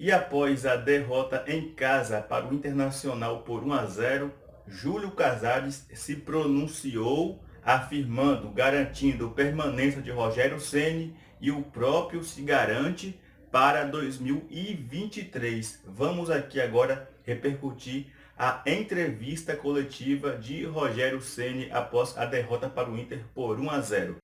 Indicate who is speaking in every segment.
Speaker 1: E após a derrota em casa para o Internacional por 1-0, Júlio Casares se pronunciou afirmando, garantindo permanência de Rogério Ceni e o próprio se garante para 2023. Vamos aqui agora repercutir a entrevista coletiva de Rogério Ceni após a derrota para o Inter por 1-0.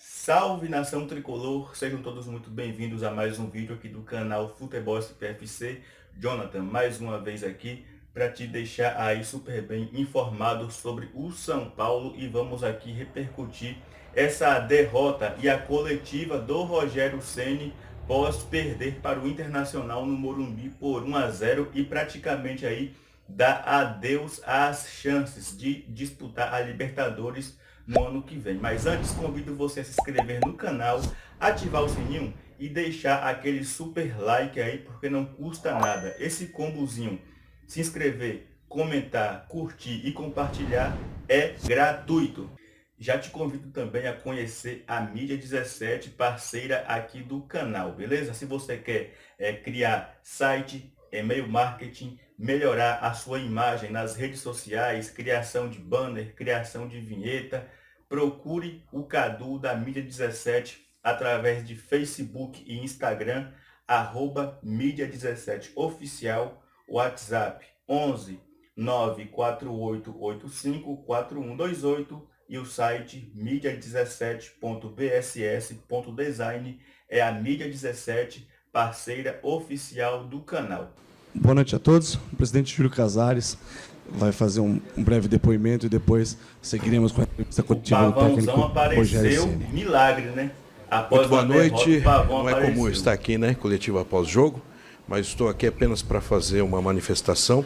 Speaker 1: Salve nação tricolor, sejam todos muito bem-vindos a mais um vídeo aqui do canal Futebol PFC. Jonathan, mais uma vez aqui para te deixar aí super bem informado sobre o São Paulo e vamos aqui repercutir essa derrota e a coletiva do Rogério Ceni pós perder para o Internacional no Morumbi por 1-0 e praticamente aí dar adeus às chances de disputar a Libertadores no ano que vem. Mas antes, convido você a se inscrever no canal, ativar o sininho e deixar aquele super like aí, porque não custa nada. Esse combozinho, se inscrever, comentar, curtir e compartilhar é gratuito. Já te convido também a conhecer a Mídia 17, parceira aqui do canal, beleza? Se você quer criar site, e-mail marketing, melhorar a sua imagem nas redes sociais, criação de banner, criação de vinheta, procure o Cadu da Mídia 17 através de Facebook e Instagram, @mídia17oficial, WhatsApp 11 948854128 e o site mídia17.bss.design é a Mídia 17, parceira oficial do canal.
Speaker 2: Boa noite a todos. O presidente Júlio Casares vai fazer um breve depoimento e depois seguiremos com a entrevista coletiva do técnico Rogério Ceni.
Speaker 1: Milagre, né?
Speaker 3: Após muito boa noite. Não é comum estar aqui, né? Coletiva pós-jogo, mas estou aqui apenas para fazer uma manifestação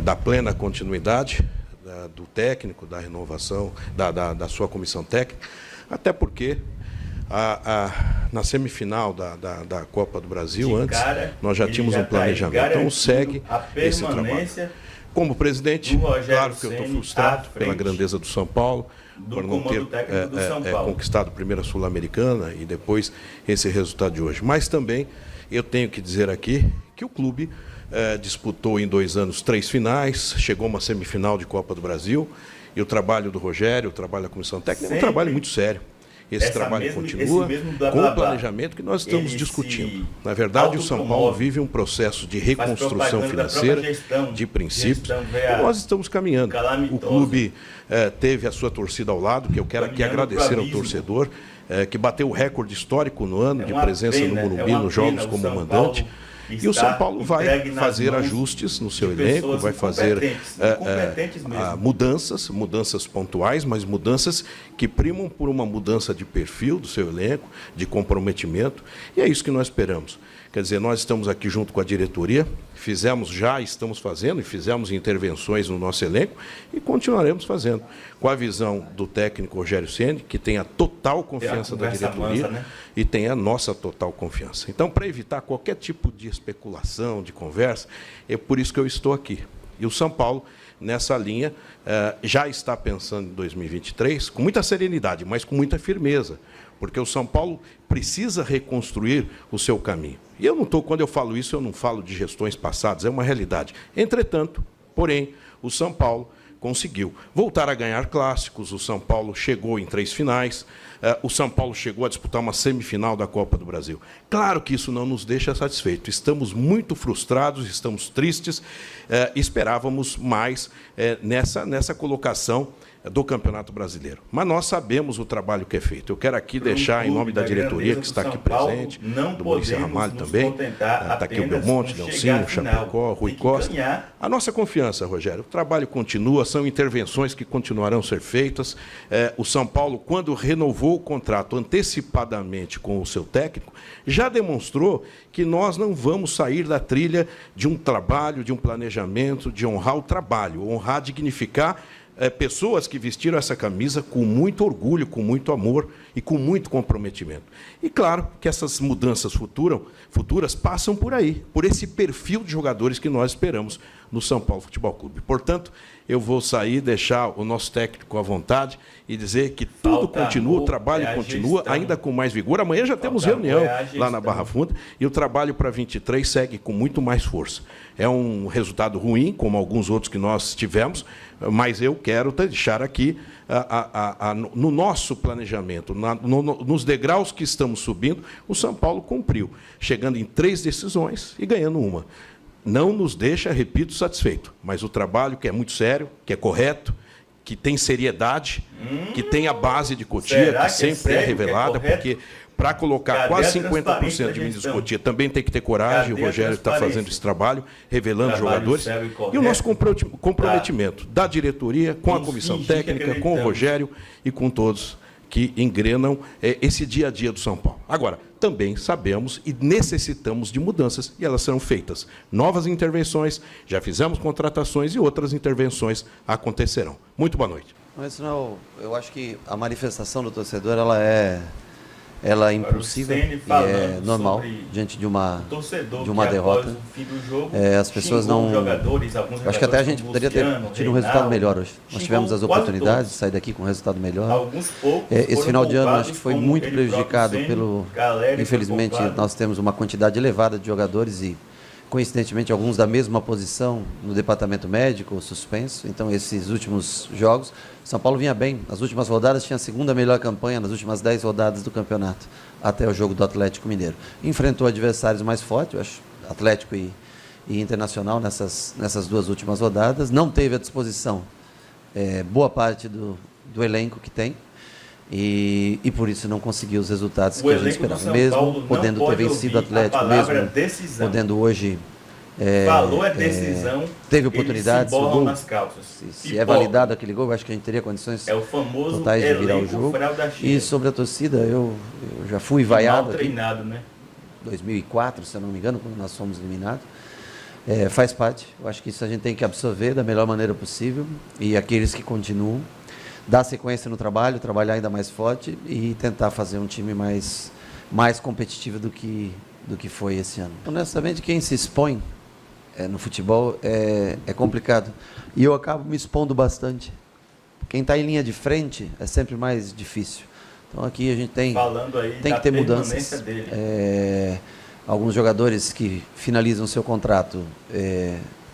Speaker 3: da plena continuidade do técnico, da renovação, da sua comissão técnica, até porque na semifinal da Copa do Brasil, antes, nós já tínhamos um planejamento. Então segue esse trabalho. Como presidente, claro que eu estou frustrado pela grandeza do São Paulo, por não ter conquistado a primeira Sul-Americana e depois esse resultado de hoje. Mas também eu tenho que dizer aqui que o clube disputou em 2 anos 3 finais, chegou a uma semifinal de Copa do Brasil, e o trabalho do Rogério, o trabalho da comissão técnica, é um trabalho muito sério. Esse trabalho continua com o planejamento que nós estamos discutindo. Na verdade, o São Paulo vive um processo de reconstrução financeira, de princípios, e nós estamos caminhando. O clube teve a sua torcida ao lado, que eu quero aqui agradecer ao torcedor, que bateu o recorde histórico no ano de presença no Morumbi, nos jogos como mandante. E o São Paulo vai fazer ajustes no seu elenco, vai fazer mudanças pontuais, mas mudanças que primam por uma mudança de perfil do seu elenco, de comprometimento, e é isso que nós esperamos. Quer dizer, nós estamos aqui junto com a diretoria, estamos fazendo e fizemos intervenções no nosso elenco e continuaremos fazendo, com a visão do técnico Rogério Ceni, que tem a total confiança da diretoria, né? E tem a nossa total confiança. Então, para evitar qualquer tipo de especulação, de conversa, é por isso que eu estou aqui. E o São Paulo, nessa linha, já está pensando em 2023 com muita serenidade, mas com muita firmeza, porque o São Paulo precisa reconstruir o seu caminho. E quando eu falo isso, eu não falo de gestões passadas, é uma realidade. Entretanto, porém, o São Paulo conseguiu voltar a ganhar clássicos, o São Paulo chegou em 3 finais, o São Paulo chegou a disputar uma semifinal da Copa do Brasil. Claro que isso não nos deixa satisfeitos, estamos muito frustrados, estamos tristes, esperávamos mais nessa colocação do Campeonato Brasileiro. Mas nós sabemos o trabalho que é feito. Eu quero aqui deixar, em nome da diretoria que está aqui presente, do Maurício Ramalho também, está aqui o Belmonte, Nelsinho, Chapecó, Rui Costa, a nossa confiança, Rogério. O trabalho continua, são intervenções que continuarão a ser feitas. O São Paulo, quando renovou o contrato antecipadamente com o seu técnico, já demonstrou que nós não vamos sair da trilha de um trabalho, de um planejamento, de honrar o trabalho, honrar, dignificar pessoas que vestiram essa camisa com muito orgulho, com muito amor e com muito comprometimento. E claro que essas mudanças futuras passam por aí, por esse perfil de jogadores que nós esperamos no São Paulo Futebol Clube. Portanto, eu vou sair, deixar o nosso técnico à vontade e dizer que tudo continua, o trabalho continua, ainda com mais vigor. Amanhã já temos reunião lá na Barra Funda e o trabalho para 23 segue com muito mais força. É um resultado ruim, como alguns outros que nós tivemos, mas eu quero deixar aqui, no nosso planejamento, nos degraus que estamos subindo, o São Paulo cumpriu, chegando em 3 decisões e ganhando uma. Não nos deixa, repito, satisfeito, mas o trabalho que é muito sério, que é correto, que tem seriedade, que tem a base de Cotia, que sempre é revelada, porque para colocar quase 50% de meninos de Cotia também tem que ter coragem. O Rogério está fazendo esse trabalho, revelando jogadores. E o nosso comprometimento da diretoria, com a comissão técnica, com o Rogério e com todos que engrenam esse dia a dia do São Paulo. Agora, também sabemos e necessitamos de mudanças, e elas serão feitas. Novas intervenções, já fizemos contratações e outras intervenções acontecerão. Muito boa noite.
Speaker 4: Mas não, eu acho que a manifestação do torcedor ela é impulsiva e é normal diante de uma derrota. As pessoas não... Eu acho que até a gente poderia ter tido um resultado melhor hoje. Nós tivemos as oportunidades de sair daqui com um resultado melhor. Esse final de ano acho que foi muito prejudicado pelo... Infelizmente, nós temos uma quantidade elevada de jogadores e, coincidentemente, alguns da mesma posição no departamento médico, suspenso. Então, esses últimos jogos, São Paulo vinha bem. Nas últimas rodadas, tinha a segunda melhor campanha nas últimas 10 rodadas do campeonato, até o jogo do Atlético Mineiro. Enfrentou adversários mais fortes, eu acho, Atlético e Internacional, nessas 2 últimas rodadas. Não teve à disposição boa parte do elenco que tem. E por isso não conseguiu os resultados que a gente esperava. Mesmo podendo ter vencido o Atlético, mesmo podendo hoje... teve oportunidades, o gol, se é validado aquele gol, eu acho que a gente teria condições totais de virar o jogo. E sobre a torcida, eu já fui vaiado aqui, né? 2004, se eu não me engano, quando nós fomos eliminados. Faz parte, eu acho que isso a gente tem que absorver da melhor maneira possível, e aqueles que continuam, dar sequência no trabalho, trabalhar ainda mais forte e tentar fazer um time mais competitivo do que foi esse ano. Honestamente, quem se expõe no futebol é complicado. E eu acabo me expondo bastante. Quem está em linha de frente é sempre mais difícil. Então aqui a gente tem que ter mudanças. Alguns jogadores que finalizam seu contrato,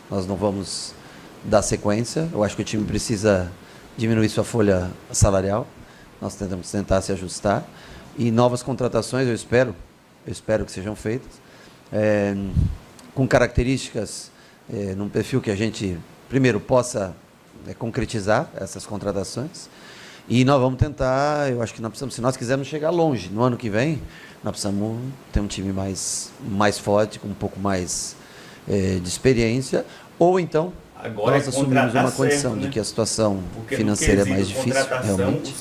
Speaker 4: nós não vamos dar sequência. Eu acho que o time precisa diminuir sua folha salarial. Nós tentamos tentar se ajustar. E novas contratações, eu espero que sejam feitas, com características, num perfil que a gente, primeiro, possa concretizar essas contratações. E nós vamos tentar, eu acho que nós precisamos, se nós quisermos chegar longe no ano que vem, nós precisamos ter um time mais forte, com um pouco mais de experiência, ou então nós assumimos uma condição de que a situação financeira é mais difícil, realmente,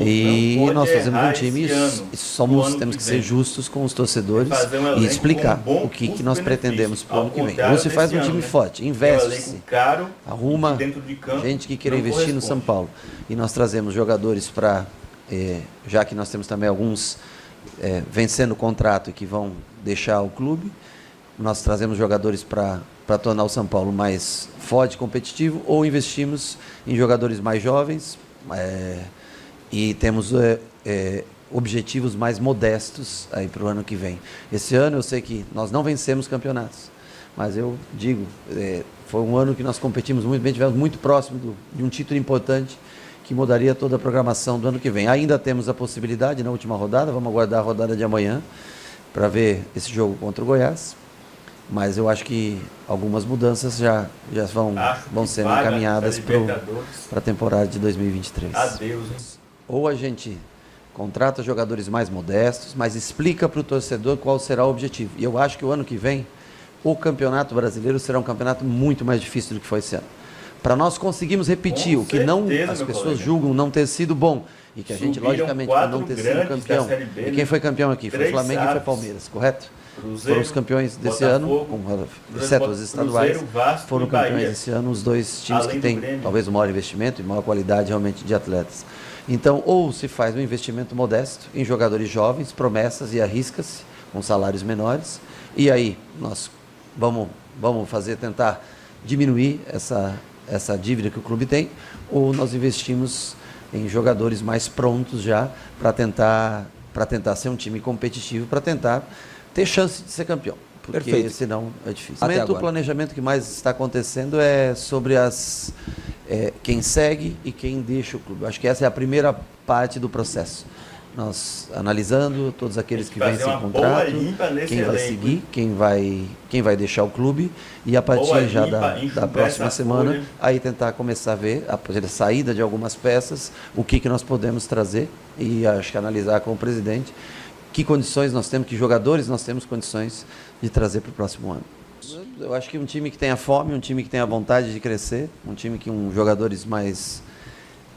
Speaker 4: e nós fazemos um time e temos que ser justos com os torcedores e explicar o que nós pretendemos para o ano que vem. Ou se faz um time forte, investe-se, arruma gente que queira investir no São Paulo, e nós trazemos jogadores para, já que nós temos também alguns vencendo o contrato e que vão deixar o clube, nós trazemos jogadores para tornar o São Paulo mais forte, competitivo, ou investimos em jogadores mais jovens e temos objetivos mais modestos aí para o ano que vem. Esse ano eu sei que nós não vencemos campeonatos, mas eu digo, foi um ano que nós competimos muito bem, tivemos muito próximo de um título importante que mudaria toda a programação do ano que vem. Ainda temos a possibilidade na última rodada, vamos aguardar a rodada de amanhã para ver esse jogo contra o Goiás. Mas eu acho que algumas mudanças já vão sendo encaminhadas para a temporada de 2023.
Speaker 1: Adeus, hein?
Speaker 4: Ou a gente contrata jogadores mais modestos, mas explica para o torcedor qual será o objetivo. E eu acho que o ano que vem, o Campeonato Brasileiro será um campeonato muito mais difícil do que foi esse ano. Para nós conseguirmos repetir o que as pessoas julgam não ter sido bom, e que a gente, logicamente, por não ter sido campeão. E quem foi campeão aqui? Foi o Flamengo e foi o Palmeiras, correto? foram os campeões desse ano, exceto os estaduais, foram campeões desse ano, os dois times que têm talvez o maior investimento e maior qualidade realmente de atletas. Então, ou se faz um investimento modesto em jogadores jovens, promessas e arrisca-se com salários menores, e aí nós vamos tentar diminuir essa dívida que o clube tem, ou nós investimos em jogadores mais prontos já para tentar ser um time competitivo, para tentar ter chance de ser campeão, porque senão é difícil. O planejamento que mais está acontecendo é sobre quem segue e quem deixa o clube. Acho que essa é a primeira parte do processo. Nós analisando todos aqueles que vencem o contrato, quem vai seguir, quem vai deixar o clube, e a partir já da próxima semana, aí tentar começar a ver, a saída de algumas peças, o que nós podemos trazer, e acho que analisar com o presidente que condições nós temos, que jogadores nós temos condições de trazer para o próximo ano. Eu acho que um time que tenha fome, um time que tenha vontade de crescer, um time com jogadores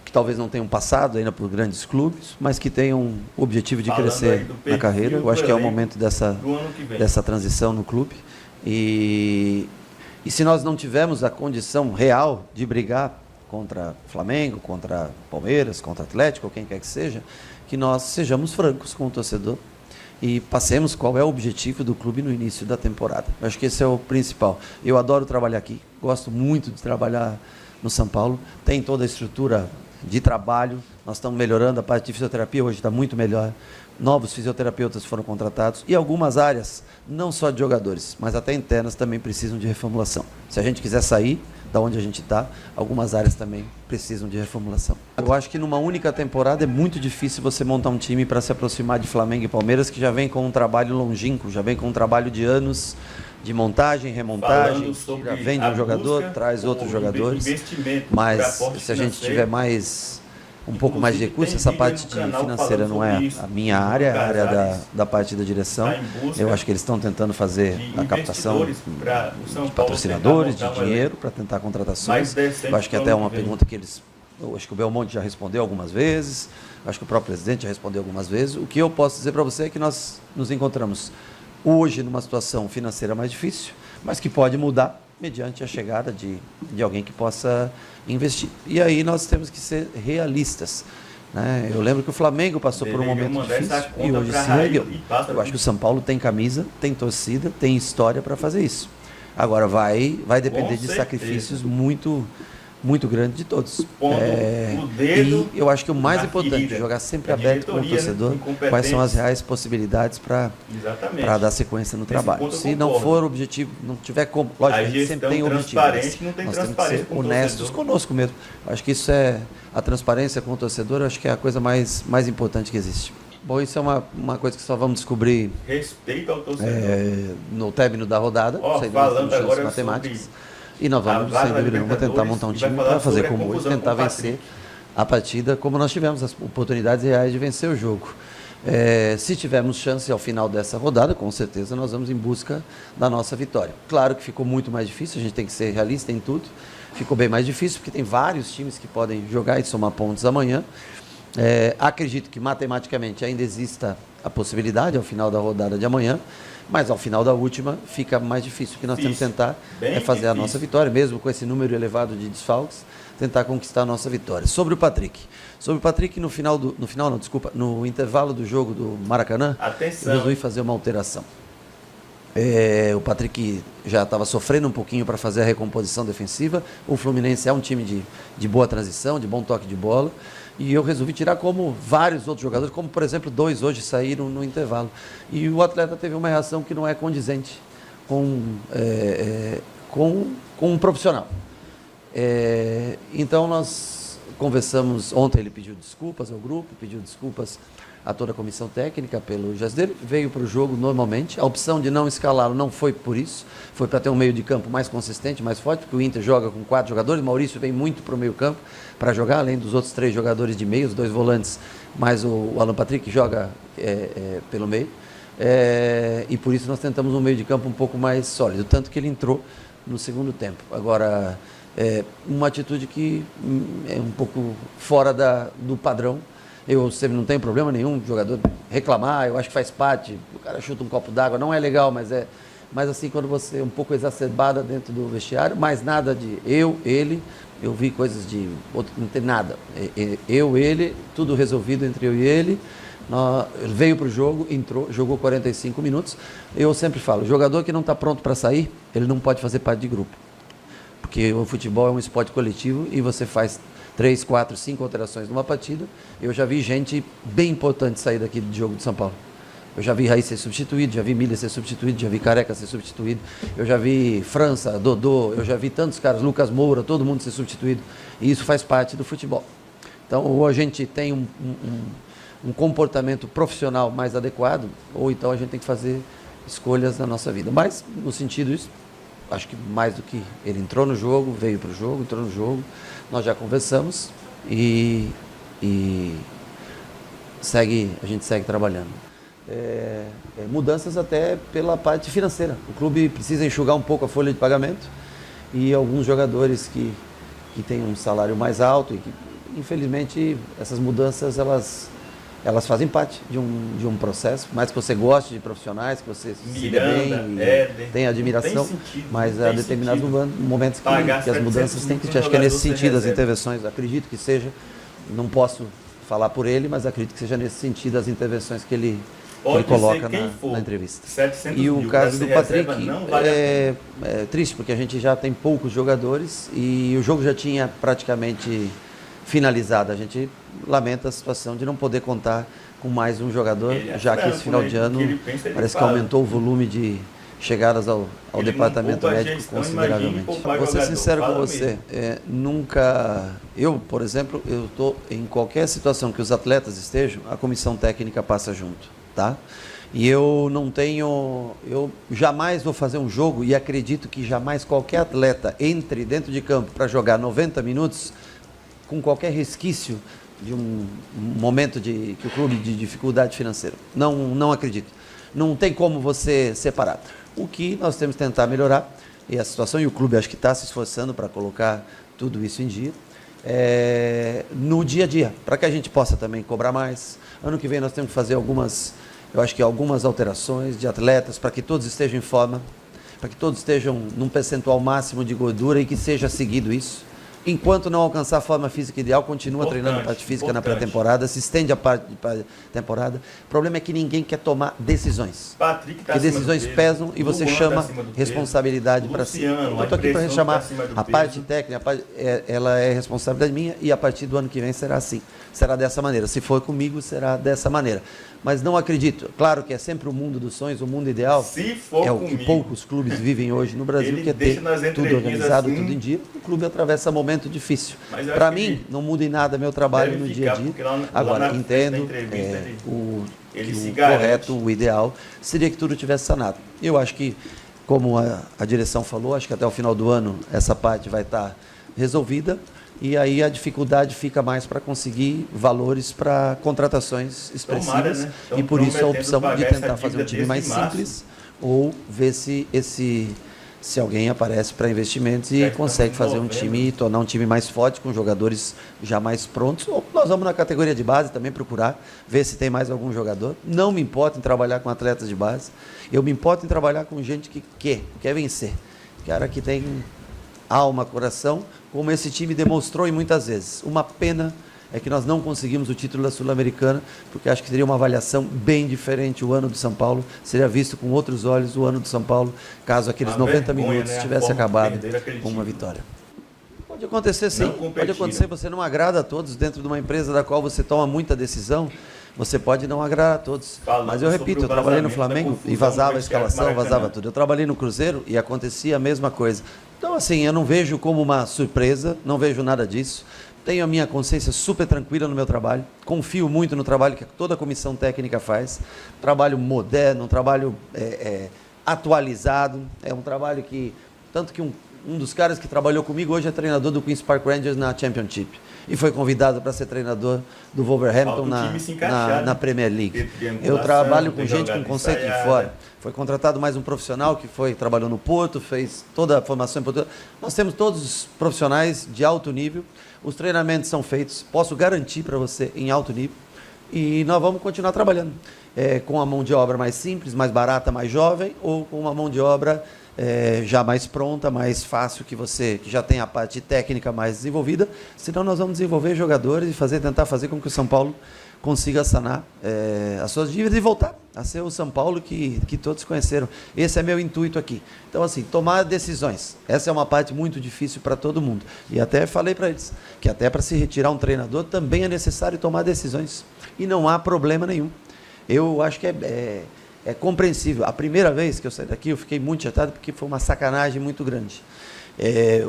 Speaker 4: que talvez não tenham passado ainda por grandes clubes, mas que tenham o objetivo de crescer na carreira. Eu acho que é o momento dessa transição no clube. E se nós não tivermos a condição real de brigar contra Flamengo, contra Palmeiras, contra Atlético, ou quem quer que seja, que nós sejamos francos com o torcedor e passemos qual é o objetivo do clube no início da temporada. Eu acho que esse é o principal. Eu adoro trabalhar aqui, gosto muito de trabalhar no São Paulo, tem toda a estrutura de trabalho, nós estamos melhorando, a parte de fisioterapia hoje está muito melhor, novos fisioterapeutas foram contratados, e algumas áreas, não só de jogadores, mas até internas, também precisam de reformulação. Se a gente quiser sair da onde a gente está, algumas áreas também precisam de reformulação. Eu acho que numa única temporada é muito difícil você montar um time para se aproximar de Flamengo e Palmeiras, que já vem com um trabalho longínquo, já vem com um trabalho de anos de montagem, remontagem, já vende um jogador, traz outros jogadores, mas se a gente tiver um pouco mais de recursos, essa parte financeira não é a minha área, é a área da parte da direção. Eu acho que eles estão tentando fazer a captação de patrocinadores, de dinheiro, para tentar contratações. Eu acho que até é uma pergunta que eu acho que o Belmonte já respondeu algumas vezes, acho que o próprio presidente já respondeu algumas vezes. O que eu posso dizer para você é que nós nos encontramos hoje numa situação financeira mais difícil, mas que pode mudar mediante a chegada de alguém que possa investir. E aí nós temos que ser realistas, né? Eu lembro que o Flamengo passou por um momento difícil e hoje se ergueu. Eu acho que o São Paulo tem camisa, tem torcida, tem história para fazer isso. Agora vai depender de sacrifícios muito grande de todos. E eu acho que o mais importante é jogar sempre aberto com o torcedor, quais são as reais possibilidades para dar sequência no trabalho. Se não for objetivo, não tiver como, lógico, a gente sempre tem objetivo, nós temos que ser honestos conosco mesmo. Eu acho que isso a transparência com o torcedor, eu acho que é a coisa mais importante que existe. Bom, isso é uma coisa que só vamos descobrir
Speaker 1: respeito ao torcedor.
Speaker 4: No término da rodada,
Speaker 1: falando agora
Speaker 4: matemáticas. E nós vamos, sem dúvida nenhuma, tentar montar um time para fazer como hoje, tentar vencer a partida como nós tivemos as oportunidades reais de vencer o jogo. Se tivermos chance ao final dessa rodada, com certeza nós vamos em busca da nossa vitória. Claro que ficou muito mais difícil, a gente tem que ser realista em tudo. Ficou bem mais difícil, porque tem vários times que podem jogar e somar pontos amanhã. Acredito que matematicamente ainda exista a possibilidade ao final da rodada de amanhã, mas ao final da última fica mais difícil. O que nós temos que tentar é fazer a nossa vitória, mesmo com esse número elevado de desfalques, tentar conquistar a nossa vitória. Sobre o Patrick, no intervalo do jogo do Maracanã, eu resolvi fazer uma alteração. O Patrick já estava sofrendo um pouquinho para fazer a recomposição defensiva. O Fluminense é um time de boa transição, de bom toque de bola. E eu resolvi tirar como vários outros jogadores, como por exemplo 2 hoje saíram no intervalo. E o atleta teve uma reação que não é condizente com um profissional. Então nós conversamos, ontem ele pediu desculpas ao grupo, pediu desculpas a toda a comissão técnica pelo gesto dele, veio para o jogo normalmente. A opção de não escalá-lo não foi por isso, foi para ter um meio de campo mais consistente, mais forte, porque o Inter joga com 4 jogadores, Maurício vem muito para o meio campo para jogar, além dos outros 3 jogadores de meio, os 2 volantes, mais o Alan Patrick joga pelo meio, e por isso nós tentamos um meio de campo um pouco mais sólido, tanto que ele entrou no segundo tempo. Agora, uma atitude que é um pouco fora do padrão, Eu sempre não tenho problema nenhum de jogador reclamar, eu acho que faz parte. O cara chuta um copo d'água, não é legal, mas assim, quando você é um pouco exacerbada dentro do vestiário, mais nada de ele, eu vi coisas de outro, não tem nada. Ele, tudo resolvido entre eu e ele. Veio para o jogo, entrou, jogou 45 minutos. Eu sempre falo, jogador que não está pronto para sair, ele não pode fazer parte de grupo. Porque o futebol é um esporte coletivo e você faz 3, 4, 5 alterações numa partida. Eu já vi gente bem importante sair daqui do jogo de São Paulo. Eu já vi Raiz ser substituído, já vi Miller ser substituído, já vi Careca ser substituído, eu já vi França, Dodô, eu já vi tantos caras, Lucas Moura, todo mundo ser substituído. E isso faz parte do futebol. Então, ou a gente tem um comportamento profissional mais adequado, ou então a gente tem que fazer escolhas na nossa vida. Mas, no sentido disso, acho que mais do que ele entrou no jogo, veio para o jogo, entrou no jogo, nós já conversamos e a gente segue trabalhando. Mudanças até pela parte financeira. O clube precisa enxugar um pouco a folha de pagamento e alguns jogadores que têm um salário mais alto e que, infelizmente, essas mudanças elas fazem parte de um processo, mais que você goste de profissionais, que você se siga bem, tenha admiração, mas há determinados momentos que as mudanças têm que... Acho que é nesse sentido as intervenções, acredito que seja, não posso falar por ele, mas acredito que seja nesse sentido as intervenções que ele coloca na entrevista. E o caso do Patrick é triste, porque a gente já tem poucos jogadores e o jogo já tinha praticamente finalizado. A gente lamenta a situação de não poder contar com mais um jogador, já que esse final de ano parece que aumentou o volume de chegadas ao departamento médico consideravelmente. Vou ser sincero com você, nunca... Eu, por exemplo, eu estou em qualquer situação que os atletas estejam, a comissão técnica passa junto, tá? E eu não tenho... Eu jamais vou fazer um jogo e acredito que jamais qualquer atleta entre dentro de campo para jogar 90 minutos com qualquer resquício de um momento que o clube de dificuldade financeira. Não acredito. Não tem como você separar. O que nós temos que tentar melhorar, e a situação, e o clube acho que está se esforçando para colocar tudo isso em dia, no dia a dia, para que a gente possa também cobrar mais. Ano que vem nós temos que fazer algumas alterações de atletas, para que todos estejam em forma, para que todos estejam num percentual máximo de gordura e que seja seguido isso. Enquanto não alcançar a forma física ideal, continua treinando a parte física na pré-temporada, se estende a parte de pré-temporada. O problema é que ninguém quer tomar decisões. Porque decisões pesam e você chama responsabilidade para si. Eu estou aqui para chamar a parte técnica, ela é responsabilidade minha e a partir do ano que vem será assim. Será dessa maneira. Se for comigo, será dessa maneira. Mas não acredito. Claro que é sempre o mundo dos sonhos, o mundo ideal.
Speaker 1: Se for
Speaker 4: é o que poucos clubes vivem hoje no Brasil, que é ter tudo organizado, tudo em dia. O clube atravessa momento difícil. Para mim, não muda em nada meu trabalho no dia a dia. Agora, entendo o correto, o ideal, seria que tudo tivesse sanado. Eu acho que, como a direção falou, acho que até o final do ano essa parte vai estar resolvida. E aí a dificuldade fica mais para conseguir valores para contratações expressivas. Tomara, né? E por isso a opção de tentar fazer um time mais simples ou ver se alguém aparece para investimentos e consegue fazer um time e tornar um time mais forte, com jogadores já mais prontos. Ou nós vamos na categoria de base também procurar, ver se tem mais algum jogador. Não me importo em trabalhar com atletas de base. Eu me importo em trabalhar com gente que quer vencer. Cara que tem alma, coração, como esse time demonstrou e muitas vezes. Uma pena é que nós não conseguimos o título da Sul-Americana, porque acho que seria uma avaliação bem diferente o ano do São Paulo, seria visto com outros olhos o ano do São Paulo, caso aqueles 90 minutos tivesse acabado com uma vitória. Pode acontecer sim, pode acontecer, você não agrada a todos dentro de uma empresa da qual você toma muita decisão, você pode não agradar a todos. Mas eu repito, eu trabalhei no Flamengo e vazava a escalação, vazava tudo. Eu trabalhei no Cruzeiro e acontecia a mesma coisa. Então, assim, eu não vejo como uma surpresa, não vejo nada disso. Tenho a minha consciência super tranquila no meu trabalho, confio muito no trabalho que toda a comissão técnica faz. Trabalho moderno, um trabalho atualizado, é um trabalho que... Tanto que um dos caras que trabalhou comigo hoje é treinador do Queen's Park Rangers na Championship. E foi convidado para ser treinador do Wolverhampton na Premier League. Eu trabalho com gente com conceito de fora. Foi contratado mais um profissional que trabalhou no Porto, fez toda a formação em Portugal. Nós temos todos os profissionais de alto nível. Os treinamentos são feitos, posso garantir para você, em alto nível. E nós vamos continuar trabalhando com a mão de obra mais simples, mais barata, mais jovem, ou com uma mão de obra já mais pronta, mais fácil, que já tem a parte técnica mais desenvolvida. Senão nós vamos desenvolver jogadores e tentar fazer com que o São Paulo consiga sanar as suas dívidas e voltar a ser o São Paulo que todos conheceram. Esse é meu intuito aqui. Então, assim, tomar decisões. Essa é uma parte muito difícil para todo mundo. E até falei para eles que até para se retirar um treinador também é necessário tomar decisões. E não há problema nenhum. Eu acho que é compreensível. A primeira vez que eu saí daqui, eu fiquei muito chateado porque foi uma sacanagem muito grande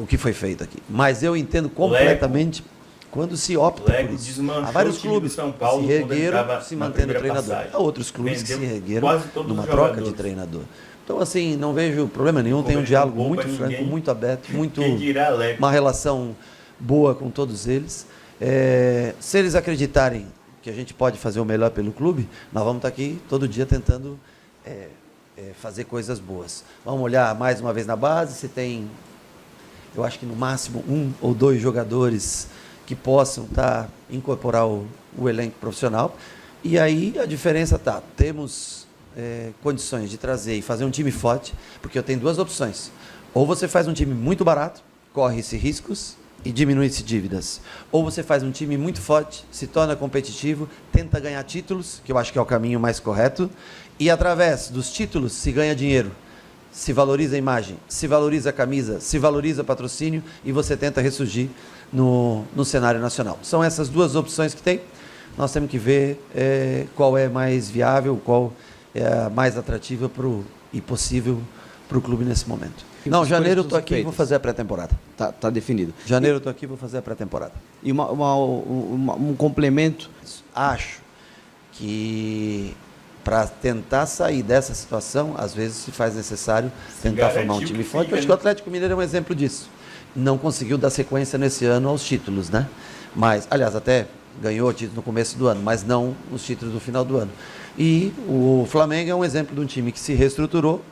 Speaker 4: o que foi feito aqui. Mas eu entendo completamente quando se opta por isso. Há vários clubes que se reergueram se mantendo treinador. Há outros clubes que se reergueram numa troca de treinador. Então, assim, não vejo problema nenhum. Tem um diálogo muito franco, muito aberto, uma relação boa com todos eles. Se eles acreditarem que a gente pode fazer o melhor pelo clube, nós vamos estar aqui todo dia tentando fazer coisas boas. Vamos olhar mais uma vez na base, se tem, eu acho que no máximo 1 ou 2 jogadores que possam incorporar o elenco profissional. E aí a diferença está, temos condições de trazer e fazer um time forte, porque eu tenho 2 opções. Ou você faz um time muito barato, corre-se riscos e diminui-se dívidas. Ou você faz um time muito forte, se torna competitivo, tenta ganhar títulos, que eu acho que é o caminho mais correto, e através dos títulos se ganha dinheiro, se valoriza a imagem, se valoriza a camisa, se valoriza patrocínio e você tenta ressurgir no cenário nacional. São essas 2 opções que tem. Nós temos que ver qual é mais viável, qual é a mais atrativa e possível para o clube nesse momento. Não, janeiro eu estou aqui e vou fazer a pré-temporada.
Speaker 5: Tá definido.
Speaker 4: Janeiro eu estou aqui e vou fazer a pré-temporada.
Speaker 5: E um complemento?
Speaker 4: Acho que para tentar sair dessa situação, às vezes se faz necessário tentar formar um time forte. Acho que o Atlético Mineiro é um exemplo disso. Não conseguiu dar sequência nesse ano aos títulos, né? Mas, aliás, até ganhou o título no começo do ano, mas não os títulos no final do ano. E o Flamengo é um exemplo de um time que se reestruturou,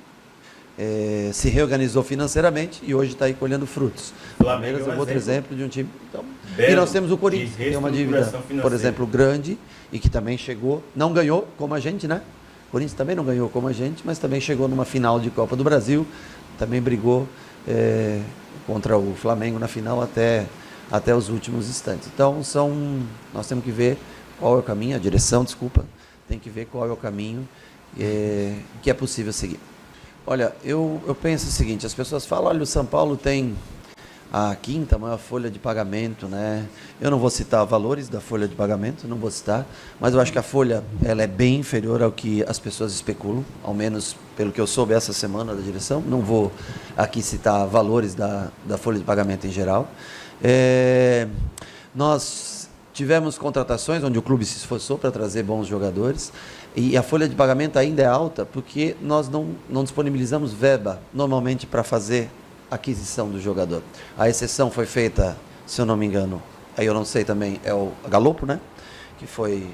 Speaker 4: se reorganizou financeiramente e hoje está aí colhendo frutos. O Palmeiras é um outro exemplo de um time. Então, e nós temos o Corinthians, que tem uma dívida, por exemplo, grande e que também chegou, não ganhou como a gente, né? O Corinthians também não ganhou como a gente, mas também chegou numa final de Copa do Brasil, também brigou contra o Flamengo na final até os últimos instantes. Então, nós temos que ver qual é o caminho, a direção, tem que ver qual é o caminho que é possível seguir. Olha, eu penso o seguinte, as pessoas falam, olha, o São Paulo tem a 5ª maior folha de pagamento, né? Eu não vou citar valores da folha de pagamento, não vou citar, mas eu acho que a folha ela é bem inferior ao que as pessoas especulam, ao menos pelo que eu soube essa semana da direção. Não vou aqui citar valores da folha de pagamento em geral. Nós tivemos contratações onde o clube se esforçou para trazer bons jogadores, e a folha de pagamento ainda é alta porque nós não disponibilizamos verba normalmente para fazer aquisição do jogador. A exceção foi feita, se eu não me engano, aí eu não sei também, é o Galopo, né? Que foi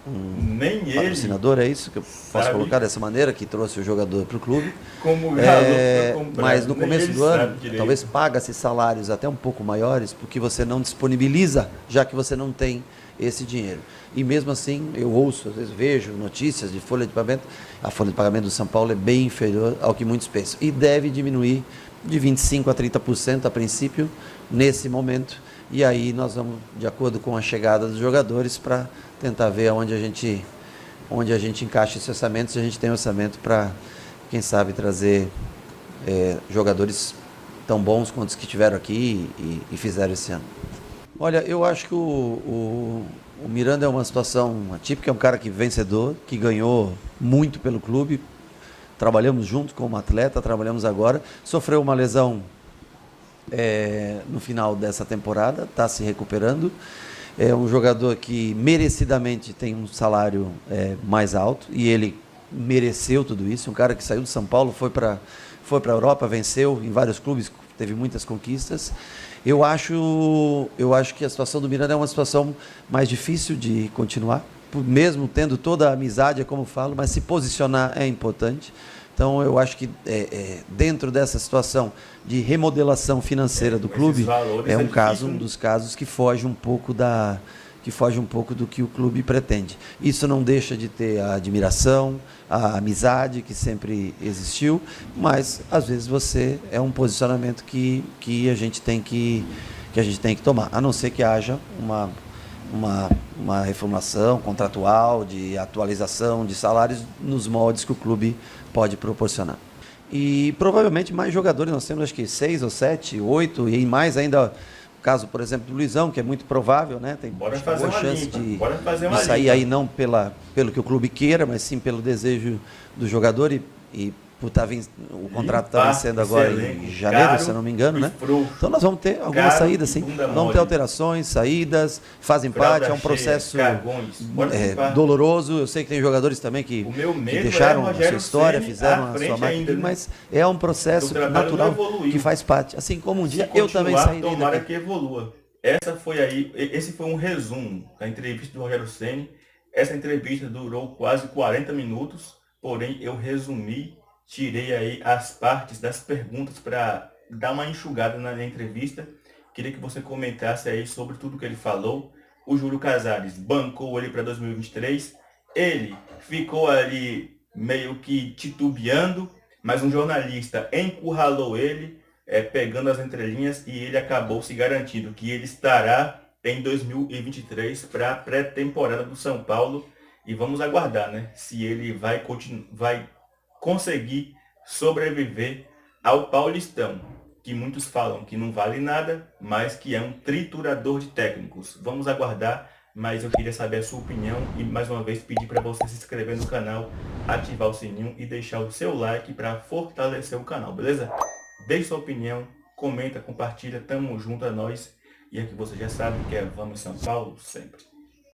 Speaker 4: um patrocinador, é isso que eu posso colocar dessa maneira, que trouxe o jogador para o clube.
Speaker 1: Como o Galopo
Speaker 4: mas no começo do ano, talvez paga-se salários até um pouco maiores, porque você não disponibiliza, já que você não tem esse dinheiro. E mesmo assim, eu ouço, às vezes vejo notícias de folha de pagamento, a folha de pagamento do São Paulo é bem inferior ao que muitos pensam. E deve diminuir de 25% a 30% a princípio, nesse momento. E aí nós vamos, de acordo com a chegada dos jogadores, para tentar ver onde a gente encaixa esse orçamento, se a gente tem orçamento para, quem sabe, trazer jogadores tão bons quanto os que tiveram aqui e fizeram esse ano. Olha, eu acho que o Miranda é uma situação atípica, é um cara que vencedor, que ganhou muito pelo clube. Trabalhamos junto como atleta, trabalhamos agora. Sofreu uma lesão no final dessa temporada, está se recuperando. É um jogador que merecidamente tem um salário mais alto e ele mereceu tudo isso. Um cara que saiu de São Paulo, foi para a Europa, venceu em vários clubes, teve muitas conquistas. Eu acho que a situação do Miranda é uma situação mais difícil de continuar, mesmo tendo toda a amizade, é como falo, mas se posicionar é importante. Então, eu acho que dentro dessa situação de remodelação financeira do clube, um dos casos que foge um pouco que foge um pouco do que o clube pretende. Isso não deixa de ter a admiração, a amizade que sempre existiu, mas às vezes é um posicionamento que a gente tem que tomar, a não ser que haja uma reformulação contratual, de atualização de salários nos moldes que o clube pode proporcionar. E provavelmente mais jogadores, nós temos acho que 6 ou 7, 8, e mais ainda, o caso, por exemplo, do Luizão, que é muito provável, né? Tem boa chance de sair aí não pelo que o clube queira, mas sim pelo desejo do jogador e o contrato está vencendo agora em janeiro, se eu não me engano, né? Então nós vamos ter algumas saídas, sim. Vamos ter alterações, saídas, fazem parte, é um processo doloroso. Eu sei que tem jogadores também que deixaram a sua história, fizeram a sua marca, mas é um processo natural que faz parte. Assim como um dia eu também sairei daqui.
Speaker 1: Tomara que evolua. Esse foi um resumo da entrevista do Rogério Ceni. Essa entrevista durou quase 40 minutos, porém eu resumi, tirei aí as partes das perguntas para dar uma enxugada na entrevista. Queria que você comentasse aí sobre tudo que ele falou. O Júlio Casares bancou ele para 2023. Ele ficou ali meio que titubeando, mas um jornalista encurralou ele, pegando as entrelinhas, e ele acabou se garantindo que ele estará em 2023 para a pré-temporada do São Paulo. E vamos aguardar, né, se ele vai conseguir sobreviver ao Paulistão, que muitos falam que não vale nada, mas que é um triturador de técnicos. Vamos aguardar, mas eu queria saber a sua opinião e mais uma vez pedir para você se inscrever no canal, ativar o sininho e deixar o seu like para fortalecer o canal, beleza? Deixe sua opinião, comenta, compartilha, tamo junto a nós. E aqui você já sabe que é Vamos São Paulo sempre.